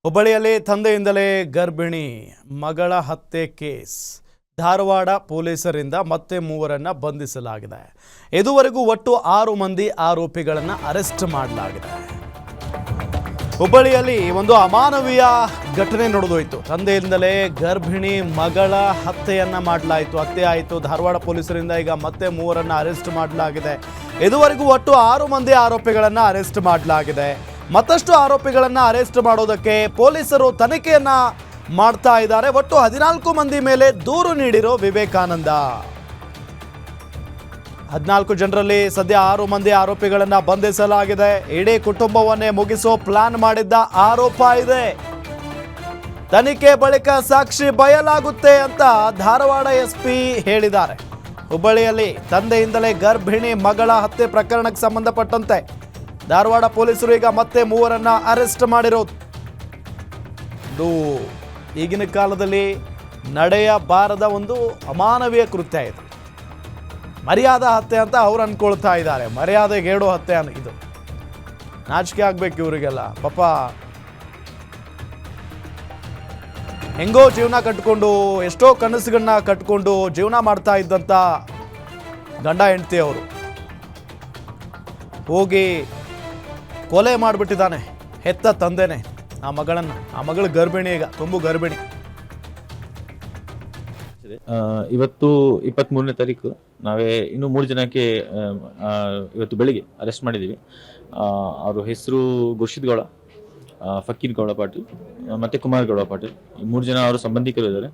ಹುಬ್ಬಳ್ಳಿಯಲ್ಲಿ ತಂದೆಯಿಂದಲೇ ಗರ್ಭಿಣಿ ಮಗಳ ಹತ್ಯೆ ಕೇಸ್. ಧಾರವಾಡ ಪೊಲೀಸರಿಂದ ಮತ್ತೆ 3 ಬಂಧಿಸಲಾಗಿದೆ. ಇದುವರೆಗೂ ಒಟ್ಟು 6 ಮಂದಿ ಆರೋಪಿಗಳನ್ನು ಅರೆಸ್ಟ್ ಮಾಡಲಾಗಿದೆ. ಹುಬ್ಬಳ್ಳಿಯಲ್ಲಿ ಒಂದು ಅಮಾನವೀಯ ಘಟನೆ ನಡೆದೋಯ್ತು. ತಂದೆಯಿಂದಲೇ ಗರ್ಭಿಣಿ ಮಗಳ ಹತ್ಯೆಯನ್ನ ಮಾಡಲಾಯಿತು. ಹತ್ಯೆ ಆಯಿತು. ಧಾರವಾಡ ಪೊಲೀಸರಿಂದ ಈಗ ಮತ್ತೆ 3 ಅರೆಸ್ಟ್ ಮಾಡಲಾಗಿದೆ. ಇದುವರೆಗೂ ಒಟ್ಟು 6 ಮಂದಿ ಆರೋಪಿಗಳನ್ನು ಅರೆಸ್ಟ್ ಮಾಡಲಾಗಿದೆ. ಮತ್ತಷ್ಟು ಆರೋಪಿಗಳನ್ನು ಅರೆಸ್ಟ್ ಮಾಡೋದಕ್ಕೆ ಪೊಲೀಸರು ತನಿಖೆಯನ್ನ ಮಾಡ್ತಾ ಇದ್ದಾರೆ. ಒಟ್ಟು 14 ಮಂದಿ ಮೇಲೆ ದೂರು ನೀಡಿರೋ ವಿವೇಕಾನಂದ 14 ಜನರಲ್ಲಿ ಸದ್ಯ 6 ಮಂದಿ ಆರೋಪಿಗಳನ್ನು ಬಂಧಿಸಲಾಗಿದೆ. ಇಡೀ ಕುಟುಂಬವನ್ನೇ ಮುಗಿಸೋ ಪ್ಲಾನ್ ಮಾಡಿದ್ದ ಆರೋಪ ಇದೆ. ತನಿಖೆ ಬಳಿಕ ಸಾಕ್ಷಿ ಬಯಲಾಗುತ್ತೆ ಅಂತ ಧಾರವಾಡ ಎಸ್ಪಿ ಹೇಳಿದ್ದಾರೆ. ಹುಬ್ಬಳ್ಳಿಯಲ್ಲಿ ತಂದೆಯಿಂದಲೇ ಗರ್ಭಿಣಿ ಮಗಳ ಹತ್ಯೆ ಪ್ರಕರಣಕ್ಕೆ ಸಂಬಂಧಪಟ್ಟಂತೆ ಧಾರವಾಡ ಪೊಲೀಸರು ಈಗ ಮತ್ತೆ 3 ಅರೆಸ್ಟ್ ಮಾಡಿರೋದು. ಇದು ಈಗಿನ ಕಾಲದಲ್ಲಿ ನಡೆಯಬಾರದ ಒಂದು ಅಮಾನವೀಯ ಕೃತ್ಯ ಇದು. ಮರ್ಯಾದಾ ಹತ್ಯೆ ಅಂತ ಅವ್ರು ಅನ್ಕೊಳ್ತಾ ಇದ್ದಾರೆ. ಮರ್ಯಾದೆಗೇಡೋ ಹತ್ಯೆ ಇದು. ನಾಚಿಕೆ ಆಗ್ಬೇಕು ಇವರಿಗೆಲ್ಲ. ಪಾಪ ಹೆಂಗೋ ಜೀವನ ಕಟ್ಕೊಂಡು ಎಷ್ಟೋ ಕನಸುಗಳನ್ನ ಕಟ್ಕೊಂಡು ಜೀವನ ಮಾಡ್ತಾ ಇದ್ದಂಥ ಗಂಡ ಹೆಂಡತಿ ಅವರು ಹೋಗಿ ಕೊಲೆ ಮಾಡಿಬಿಟ್ಟಿದ್ದಾನೆ ಹೆತ್ತ ತಂದೆನೇ ಆ ಮಗಳನ್ನು. ಆ ಮಗಳು ಗರ್ಭಿಣಿ, ಈಗ ತುಂಬು ಗರ್ಭಿಣಿ. ಇವತ್ತು 23ನೇ ತಾರೀಕು ನಾವೇ ಇನ್ನೂ 3 ಜನಕ್ಕೆ ಇವತ್ತು ಬೆಳಿಗ್ಗೆ ಅರೆಸ್ಟ್ ಮಾಡಿದ್ದೀವಿ. ಅವ್ರ ಹೆಸರು ಗುರ್ಷಿದ್ ಗೌಡ, ಫಕೀರ್ ಗೌಡ ಪಾಟೀಲ್ ಮತ್ತು ಕುಮಾರ್ ಗೌಡ ಪಾಟೀಲ್. ಈ 3 ಜನ ಅವರ ಸಂಬಂಧಿಕರು ಇದ್ದಾರೆ.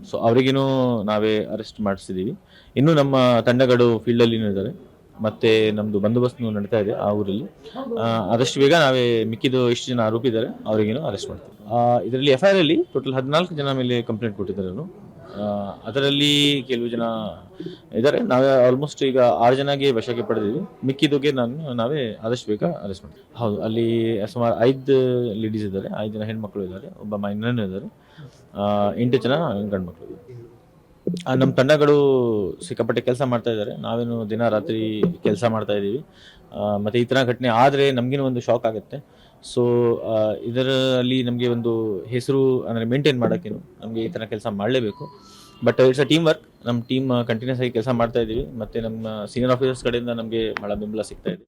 ಸೊ ಅವರಿಗೇನು ನಾವೇ ಅರೆಸ್ಟ್ ಮಾಡಿಸಿದ್ದೀವಿ. ಇನ್ನು ನಮ್ಮ ತಂಡಗಳು ಫೀಲ್ಡಲ್ಲಿನೂ ಇದ್ದಾರೆ. ಮತ್ತೆ ನಮ್ದು ಬಂದೋಬಸ್ತ್ ನಡೀತಾ ಇದೆ ಆ ಊರಲ್ಲಿ. ಆದಷ್ಟು ಬೇಗ ನಾವೇ ಮಿಕ್ಕಿದ್ದು ಎಷ್ಟು ಜನ ಆರೋಪಿ ಇದ್ದಾರೆ ಅವರಿಗೇನು ಅರೆಸ್ಟ್ ಮಾಡ್ತೀವಿ. ಇದರಲ್ಲಿ FIR ಅಲ್ಲಿ ಟೋಟಲ್ 14 ಜನ ಮೇಲೆ ಕಂಪ್ಲೇಂಟ್ ಕೊಟ್ಟಿದ್ದಾರೆ ಅವರು. ಅದರಲ್ಲಿ ಕೆಲವು ಜನ ಇದ್ದಾರೆ. ನಾವೇ ಆಲ್ಮೋಸ್ಟ್ ಈಗ 6 ಜನಗೆ ವಶಕ್ಕೆ ಪಡೆದಿದ್ವಿ. ಮಿಕ್ಕಿದಕ್ಕೆ ನಾವೇ ಆದಷ್ಟು ಬೇಗ ಅರೆಸ್ಟ್ ಮಾಡ್ತೀವಿ. ಹೌದು, ಅಲ್ಲಿ ಸುಮಾರು 5 ಲೇಡೀಸ್ ಇದ್ದಾರೆ, 5 ಜನ ಹೆಣ್ಮಕ್ಳು ಇದ್ದಾರೆ, ಒಬ್ಬ ಮೈನರ್ ಇದ್ದಾರೆ, 8 ಜನ ಗಂಡು ಮಕ್ಕಳು ಇದ್ದಾರೆ. ನಮ್ಮ ತಂಡಗಳು ಸಿಕ್ಕಾಪಟ್ಟೆ ಕೆಲಸ ಮಾಡ್ತಾ ಇದ್ದಾರೆ. ನಾವೇನು ದಿನ ರಾತ್ರಿ ಕೆಲಸ ಮಾಡ್ತಾ ಇದ್ದೀವಿ. ಮತ್ತು ಈ ಥರ ಘಟನೆ ಆದರೆ ನಮಗೇನು ಒಂದು ಶಾಕ್ ಆಗುತ್ತೆ. ಸೊ ಇದರಲ್ಲಿ ನಮಗೆ ಒಂದು ಹೆಸರು ಅಂದರೆ ಮೇಂಟೈನ್ ಮಾಡೋಕ್ಕೇನು ನಮಗೆ ಈ ಥರ ಕೆಲಸ ಮಾಡಲೇಬೇಕು. But it's a team work. ನಮ್ಮ ಟೀಮ್ ಕಂಟಿನ್ಯೂಸ್ ಆಗಿ ಕೆಲಸ ಮಾಡ್ತಾ ಇದ್ದೀವಿ. ಮತ್ತು ನಮ್ಮ ಸೀನಿಯರ್ ಆಫೀಸರ್ಸ್ ಕಡೆಯಿಂದ ನಮಗೆ ಭಾಳ ಬೆಂಬಲ ಸಿಗ್ತಾ ಇದೆ.